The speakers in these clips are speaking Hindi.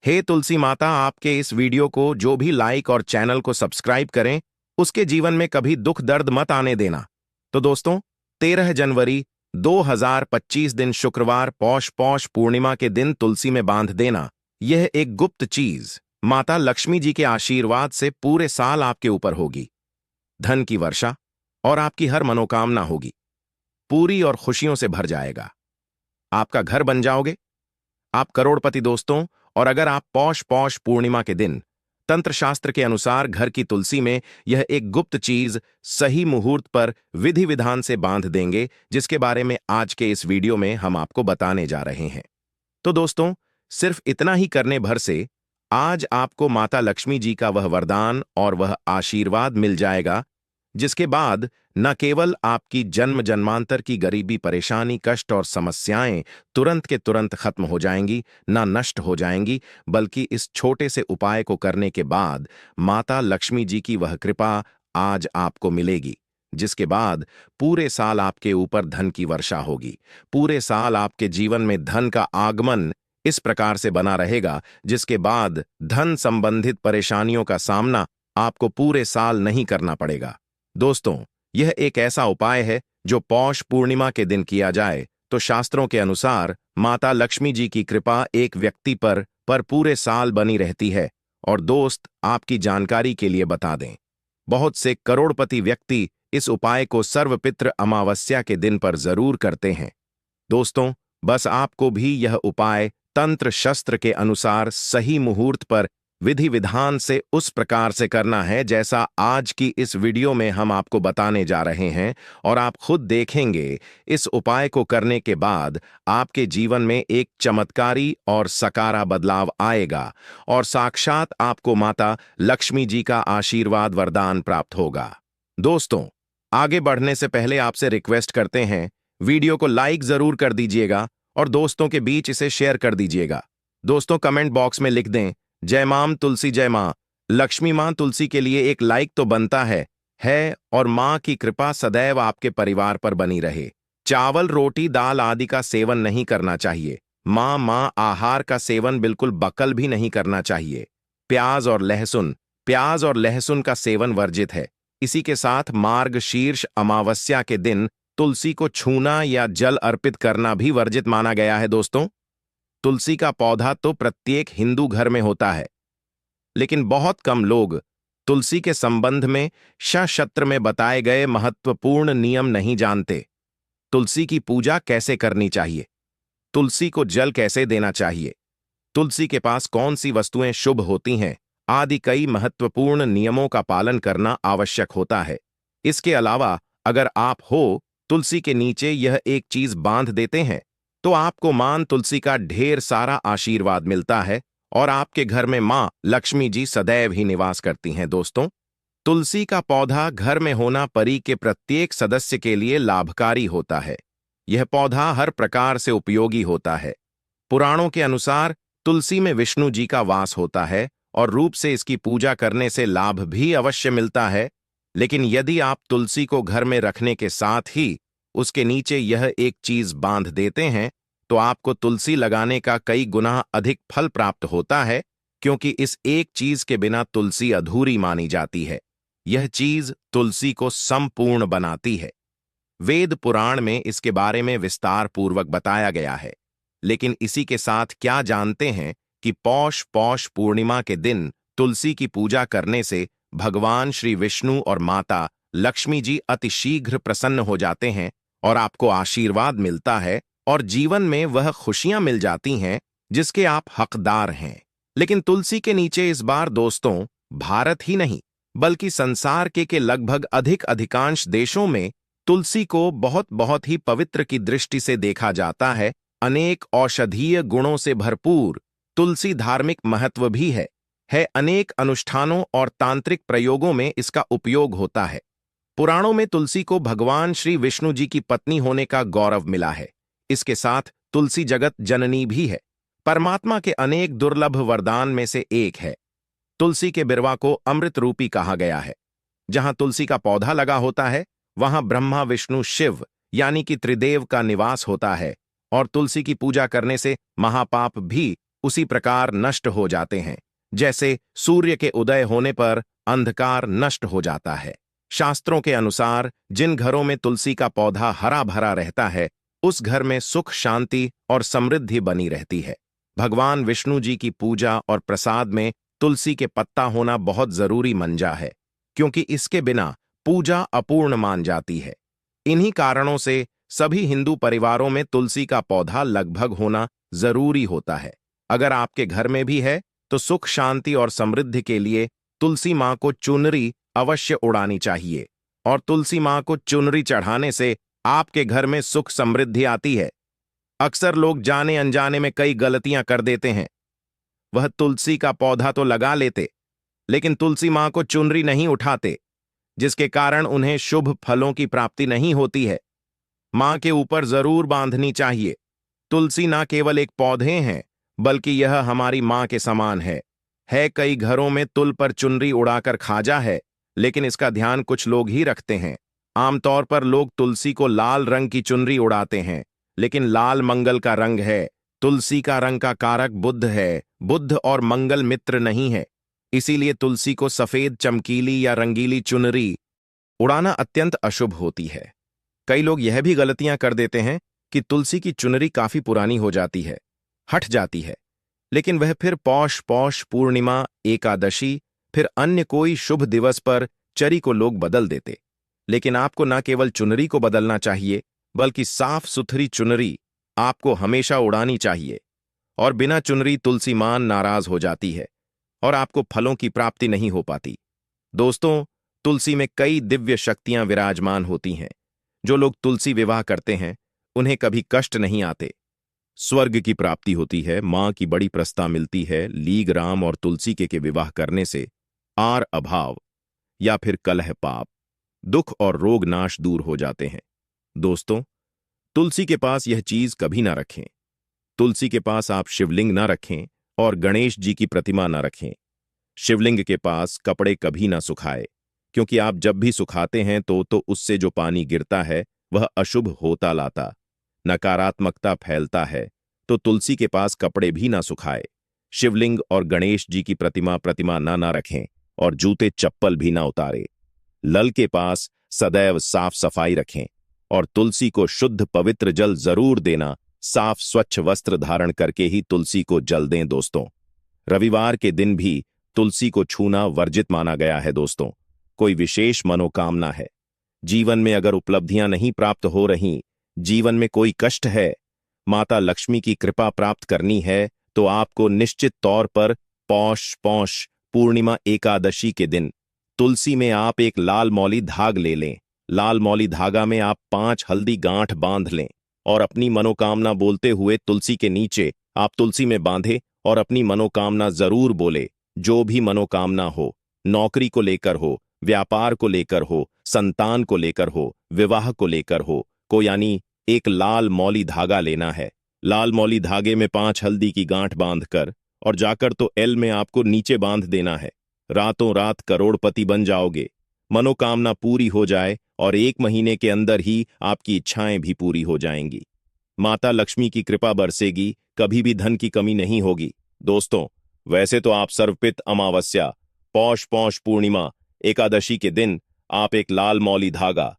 हे तुलसी माता, आपके इस वीडियो को जो भी लाइक और चैनल को सब्सक्राइब करें, उसके जीवन में कभी दुख दर्द मत आने देना। तो दोस्तों, 13 जनवरी 2025 दिन शुक्रवार पौष पौष पूर्णिमा के दिन तुलसी में बांध देना, यह एक गुप्त चीज माता लक्ष्मी जी के आशीर्वाद से पूरे साल आपके ऊपर होगी। धन की वर्षा और आपकी हर मनोकामना होगी, पूरी और खुशियों से भर जाएगा। आपका घर बन जाओगे, आप करोड़पति दोस्तों। और अगर आप पौष पौष पूर्णिमा के दिन तंत्र शास्त्र के अनुसार घर की तुलसी में यह एक गुप्त चीज सही मुहूर्त पर विधि विधान से बांध देंगे, जिसके बारे में आज के इस वीडियो में हम आपको बताने जा रहे हैं। तो दोस्तों, सिर्फ इतना ही करने भर से आज आपको माता लक्ष्मी जी का वह वरदान और वह आशीर्वाद मिल जाएगा, जिसके बाद न केवल आपकी जन्म जन्मांतर की गरीबी, परेशानी, कष्ट और समस्याएं तुरंत के तुरंत खत्म हो जाएंगी, न नष्ट हो जाएंगी, बल्कि इस छोटे से उपाय को करने के बाद माता लक्ष्मी जी की वह कृपा आज आपको मिलेगी, जिसके बाद पूरे साल आपके ऊपर धन की वर्षा होगी। पूरे साल आपके जीवन में धन का आगमन इस प्रकार से बना रहेगा, जिसके बाद धन संबंधित परेशानियों का सामना आपको पूरे साल नहीं करना पड़ेगा। दोस्तों, यह एक ऐसा उपाय है जो पौष पूर्णिमा के दिन किया जाए तो शास्त्रों के अनुसार माता लक्ष्मी जी की कृपा एक व्यक्ति पर पूरे साल बनी रहती है। और दोस्त, आपकी जानकारी के लिए बता दें, बहुत से करोड़पति व्यक्ति इस उपाय को सर्वपित्र अमावस्या के दिन पर जरूर करते हैं। दोस्तों, बस आपको भी यह उपाय तंत्र शस्त्र के अनुसार सही मुहूर्त पर विधि विधान से उस प्रकार से करना है जैसा आज की इस वीडियो में हम आपको बताने जा रहे हैं। और आप खुद देखेंगे, इस उपाय को करने के बाद आपके जीवन में एक चमत्कारी और सकारा बदलाव आएगा और साक्षात आपको माता लक्ष्मी जी का आशीर्वाद वरदान प्राप्त होगा। दोस्तों, आगे बढ़ने से पहले आपसे रिक्वेस्ट करते हैं, वीडियो को लाइक जरूर कर दीजिएगा और दोस्तों के बीच इसे शेयर कर दीजिएगा। दोस्तों, कमेंट बॉक्स में लिख दें, जय मां तुलसी, जय मां लक्ष्मी। मां तुलसी के लिए एक लाइक तो बनता है और मां की कृपा सदैव आपके परिवार पर बनी रहे। चावल, रोटी, दाल आदि का सेवन नहीं करना चाहिए। मां आहार का सेवन बिल्कुल बकल भी नहीं करना चाहिए। प्याज और लहसुन का सेवन वर्जित है। इसी के साथ मार्गशीर्ष अमावस्या के दिन तुलसी को छूना या जल अर्पित करना भी वर्जित माना गया है। दोस्तों, तुलसी का पौधा तो प्रत्येक हिंदू घर में होता है, लेकिन बहुत कम लोग तुलसी के संबंध में शास्त्र में बताए गए महत्वपूर्ण नियम नहीं जानते। तुलसी की पूजा कैसे करनी चाहिए, तुलसी को जल कैसे देना चाहिए, तुलसी के पास कौन सी वस्तुएं शुभ होती हैं आदि कई महत्वपूर्ण नियमों का पालन करना आवश्यक होता है। इसके अलावा अगर आप तुलसी के नीचे यह एक चीज बांध देते हैं तो आपको मां तुलसी का ढेर सारा आशीर्वाद मिलता है और आपके घर में मां लक्ष्मी जी सदैव ही निवास करती हैं। दोस्तों, तुलसी का पौधा घर में होना परि के प्रत्येक सदस्य के लिए लाभकारी होता है। यह पौधा हर प्रकार से उपयोगी होता है। पुराणों के अनुसार तुलसी में विष्णु जी का वास होता है और रूप से इसकी पूजा करने से लाभ भी अवश्य मिलता है। लेकिन यदि आप तुलसी को घर में रखने के साथ ही उसके नीचे यह एक चीज बांध देते हैं तो आपको तुलसी लगाने का कई गुना अधिक फल प्राप्त होता है, क्योंकि इस एक चीज के बिना तुलसी अधूरी मानी जाती है। यह चीज तुलसी को संपूर्ण बनाती है। वेद पुराण में इसके बारे में विस्तार पूर्वक बताया गया है। लेकिन इसी के साथ क्या जानते हैं कि पौष पौष पूर्णिमा के दिन तुलसी की पूजा करने से भगवान श्री विष्णु और माता लक्ष्मी जी अतिशीघ्र प्रसन्न हो जाते हैं और आपको आशीर्वाद मिलता है और जीवन में वह खुशियां मिल जाती हैं जिसके आप हकदार हैं। लेकिन तुलसी के नीचे इस बार दोस्तों, भारत ही नहीं बल्कि संसार के लगभग अधिकांश देशों में तुलसी को बहुत ही पवित्र की दृष्टि से देखा जाता है। अनेक औषधीय गुणों से भरपूर तुलसी धार्मिक महत्व भी है। अनेक अनुष्ठानों और तांत्रिक प्रयोगों में इसका उपयोग होता है। पुराणों में तुलसी को भगवान श्री विष्णु जी की पत्नी होने का गौरव मिला है। इसके साथ तुलसी जगत जननी भी है, परमात्मा के अनेक दुर्लभ वरदान में से एक है। तुलसी के बिरवा को अमृत रूपी कहा गया है। जहां तुलसी का पौधा लगा होता है वहां ब्रह्मा, विष्णु, शिव यानी कि त्रिदेव का निवास होता है और तुलसी की पूजा करने से महापाप भी उसी प्रकार नष्ट हो जाते हैं, जैसे सूर्य के उदय होने पर अंधकार नष्ट हो जाता है। शास्त्रों के अनुसार जिन घरों में तुलसी का पौधा हरा भरा रहता है, उस घर में सुख, शांति और समृद्धि बनी रहती है। भगवान विष्णु जी की पूजा और प्रसाद में तुलसी के पत्ता होना बहुत जरूरी मंजा है, क्योंकि इसके बिना पूजा अपूर्ण मान जाती है। इन्हीं कारणों से सभी हिंदू परिवारों में तुलसी का पौधा लगभग होना जरूरी होता है। अगर आपके घर में भी है तो सुख, शांति और समृद्धि के लिए तुलसी मां को चुनरी अवश्य उड़ानी चाहिए। और तुलसी मां को चुनरी चढ़ाने से आपके घर में सुख समृद्धि आती है। अक्सर लोग जाने अनजाने में कई गलतियां कर देते हैं। वह तुलसी का पौधा तो लगा लेते, लेकिन तुलसी मां को चुनरी नहीं उठाते, जिसके कारण उन्हें शुभ फलों की प्राप्ति नहीं होती है। मां के ऊपर जरूर बांधनी चाहिए। तुलसी ना केवल एक पौधे हैं, बल्कि यह हमारी मां के समान है। कई घरों में तुल पर चुनरी उड़ाकर खाजा है, लेकिन इसका ध्यान कुछ लोग ही रखते हैं। आमतौर पर लोग तुलसी को लाल रंग की चुनरी उड़ाते हैं, लेकिन लाल मंगल का रंग है। तुलसी का रंग का कारक बुध है, बुध और मंगल मित्र नहीं है। इसीलिए तुलसी को सफेद, चमकीली या रंगीली चुनरी उड़ाना अत्यंत अशुभ होती है। कई लोग यह भी गलतियां कर देते हैं कि तुलसी की चुनरी काफी पुरानी हो जाती है, हट जाती है, लेकिन वह फिर पौष पूर्णिमा, एकादशी, फिर अन्य कोई शुभ दिवस पर चरी को लोग बदल देते। लेकिन आपको न केवल चुनरी को बदलना चाहिए, बल्कि साफ सुथरी चुनरी आपको हमेशा उड़ानी चाहिए। और बिना चुनरी तुलसी मां नाराज हो जाती है और आपको फलों की प्राप्ति नहीं हो पाती। दोस्तों, तुलसी में कई दिव्य शक्तियां विराजमान होती हैं। जो लोग तुलसी विवाह करते हैं, उन्हें कभी कष्ट नहीं आते। स्वर्ग की प्राप्ति होती है, मां की बड़ी प्रस्ता मिलती है। लीग राम और तुलसी के विवाह करने से आर अभाव या फिर कलह, पाप, दुख और रोग नाश दूर हो जाते हैं। दोस्तों, तुलसी के पास यह चीज कभी ना रखें। तुलसी के पास आप शिवलिंग ना रखें और गणेश जी की प्रतिमा ना रखें। शिवलिंग के पास कपड़े कभी ना सुखाए, क्योंकि आप जब भी सुखाते हैं तो उससे जो पानी गिरता है वह अशुभ होता लाता, नकारात्मकता फैलता है। तो तुलसी के पास कपड़े भी ना सुखाए। शिवलिंग और गणेश जी की प्रतिमा ना रखें और जूते चप्पल भी ना उतारे। लल के पास सदैव साफ सफाई रखें और तुलसी को शुद्ध पवित्र जल जरूर देना। साफ स्वच्छ वस्त्र धारण करके ही तुलसी को जल दें। दोस्तों, रविवार के दिन भी तुलसी को छूना वर्जित माना गया है। दोस्तों, कोई विशेष मनोकामना है, जीवन में अगर उपलब्धियां नहीं प्राप्त हो रही, जीवन में कोई कष्ट है, माता लक्ष्मी की कृपा प्राप्त करनी है, तो आपको निश्चित तौर पर पौष पूर्णिमा, एकादशी के दिन तुलसी में आप एक लाल मौली धाग ले लें। लाल मौली धागा में आप 5 हल्दी गांठ बांध लें और अपनी मनोकामना बोलते हुए तुलसी के नीचे आप तुलसी में बांधे और अपनी मनोकामना जरूर बोले। जो भी मनोकामना हो, नौकरी को लेकर हो, व्यापार को लेकर हो, संतान को लेकर हो, विवाह को लेकर हो, यानी एक लाल मौली धागा लेना है। लाल मौली धागे में 5 हल्दी की गांठ बांधकर और जाकर तो एल में आपको नीचे बांध देना है। रातों रात करोड़पति बन जाओगे। मनोकामना पूरी हो जाए और 1 महीने के अंदर ही आपकी इच्छाएं भी पूरी हो जाएंगी। माता लक्ष्मी की कृपा बरसेगी, कभी भी धन की कमी नहीं होगी। दोस्तों, वैसे तो आप सर्वपित अमावस्या, पौष पूर्णिमा, एकादशी के दिन आप एक लाल मौली धागा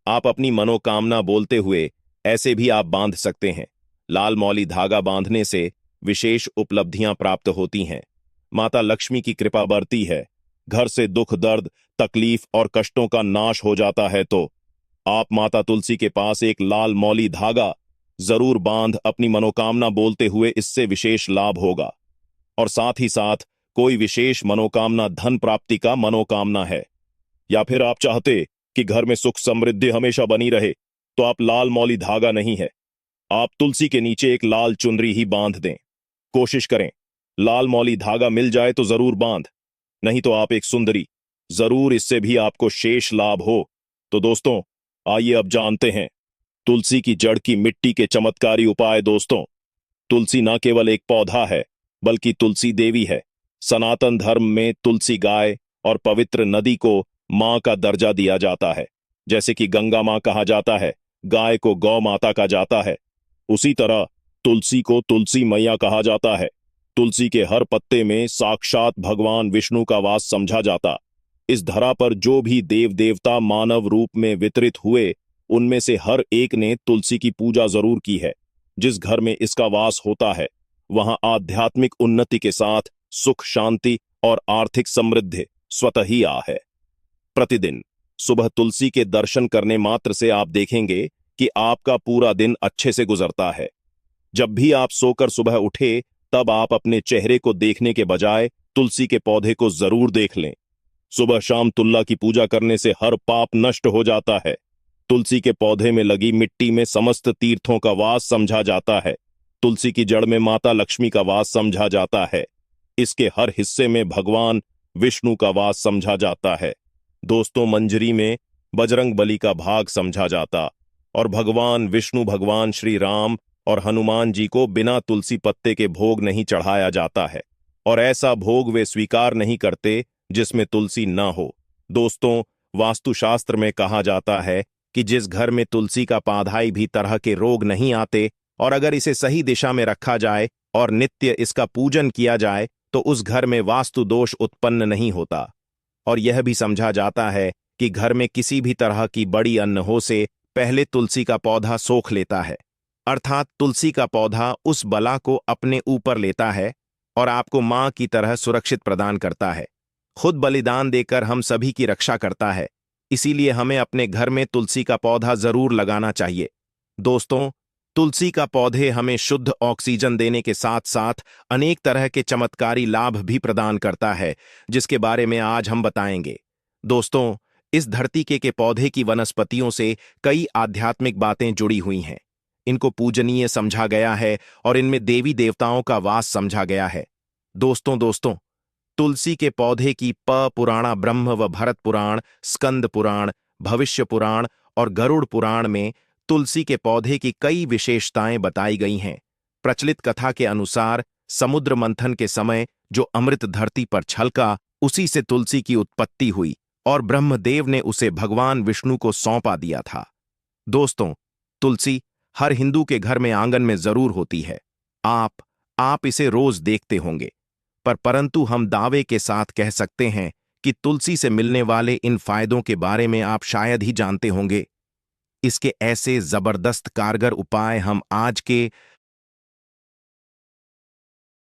आप अपनी मनोकामना बोलते हुए ऐसे भी आप बांध सकते हैं। लाल मौली धागा बांधने से विशेष उपलब्धियां प्राप्त होती हैं। माता लक्ष्मी की कृपा बढ़ती है, घर से दुख, दर्द, तकलीफ और कष्टों का नाश हो जाता है। तो आप माता तुलसी के पास एक लाल मौली धागा जरूर बांध अपनी मनोकामना बोलते हुए, इससे विशेष लाभ होगा। और साथ ही साथ कोई विशेष मनोकामना, धन प्राप्ति का मनोकामना है, या फिर आप चाहते कि घर में सुख समृद्धि हमेशा बनी रहे, तो आप लाल मौली धागा नहीं है, आप तुलसी के नीचे एक लाल चुनरी ही बांध दें। कोशिश करें लाल मौली धागा मिल जाए तो जरूर बांध, नहीं तो आप एक सुंदरी जरूर, इससे भी आपको शेष लाभ हो। तो दोस्तों, आइए अब जानते हैं तुलसी की जड़ की मिट्टी के चमत्कारी उपाय। दोस्तों, तुलसी न केवल एक पौधा है, बल्कि तुलसी देवी है। सनातन धर्म में तुलसी गाय और पवित्र नदी को मां का दर्जा दिया जाता है। जैसे कि गंगा मां कहा जाता है, गाय को गौ माता कहा जाता है, उसी तरह तुलसी को तुलसी मैया कहा जाता है। तुलसी के हर पत्ते में साक्षात भगवान विष्णु का वास समझा जाता। इस धरा पर जो भी देव देवता मानव रूप में वितरित हुए, उनमें से हर एक ने तुलसी की पूजा जरूर की है। जिस घर में इसका वास होता है, वहां आध्यात्मिक उन्नति के साथ सुख, शांति और आर्थिक समृद्धि स्वतः ही आ है। प्रतिदिन सुबह तुलसी के दर्शन करने मात्र से आप देखेंगे कि आपका पूरा दिन अच्छे से गुजरता है। जब भी आप सोकर सुबह उठे, तब आप अपने चेहरे को देखने के बजाय तुलसी के पौधे को जरूर देख लें। सुबह शाम तुल्ला की पूजा करने से हर पाप नष्ट हो जाता है। तुलसी के पौधे में लगी मिट्टी में समस्त तीर्थों का वास समझा जाता है। तुलसी की जड़ में माता लक्ष्मी का वास समझा जाता है। इसके हर हिस्से में भगवान विष्णु का वास समझा जाता है। दोस्तों, मंजरी में बजरंग बली का भाग समझा जाता और भगवान विष्णु, भगवान श्री राम और हनुमान जी को बिना तुलसी पत्ते के भोग नहीं चढ़ाया जाता है, और ऐसा भोग वे स्वीकार नहीं करते जिसमें तुलसी ना हो। दोस्तों, वास्तुशास्त्र में कहा जाता है कि जिस घर में तुलसी का पौधाई भी तरह के रोग नहीं आते, और अगर इसे सही दिशा में रखा जाए और नित्य इसका पूजन किया जाए, तो उस घर में वास्तु दोष उत्पन्न नहीं होता। और यह भी समझा जाता है कि घर में किसी भी तरह की बड़ी अनहो से पहले तुलसी का पौधा सोख लेता है, अर्थात तुलसी का पौधा उस बला को अपने ऊपर लेता है और आपको मां की तरह सुरक्षित प्रदान करता है। खुद बलिदान देकर हम सभी की रक्षा करता है। इसीलिए हमें अपने घर में तुलसी का पौधा जरूर लगाना चाहिए। दोस्तों, तुलसी का पौधे हमें शुद्ध ऑक्सीजन देने के साथ साथ अनेक तरह के चमत्कारी लाभ भी प्रदान करता है, जिसके बारे में आज हम बताएंगे। दोस्तों, इस धरती के पौधे की वनस्पतियों से कई आध्यात्मिक बातें जुड़ी हुई हैं। इनको पूजनीय समझा गया है और इनमें देवी देवताओं का वास समझा गया है। दोस्तों, तुलसी के पौधे की पुराणा ब्रह्म व भरत पुराण, स्कंद पुराण, भविष्य पुराण और गरुड़ पुराण में तुलसी के पौधे की कई विशेषताएं बताई गई हैं। प्रचलित कथा के अनुसार समुद्र मंथन के समय जो अमृत धरती पर छलका, उसी से तुलसी की उत्पत्ति हुई और ब्रह्मदेव ने उसे भगवान विष्णु को सौंपा दिया था। दोस्तों, तुलसी हर हिंदू के घर में आंगन में जरूर होती है। आप इसे रोज देखते होंगे, परंतु हम दावे के साथ कह सकते हैं कि तुलसी से मिलने वाले इन फायदों के बारे में आप शायद ही जानते होंगे। इसके ऐसे जबरदस्त कारगर उपाय हम आज के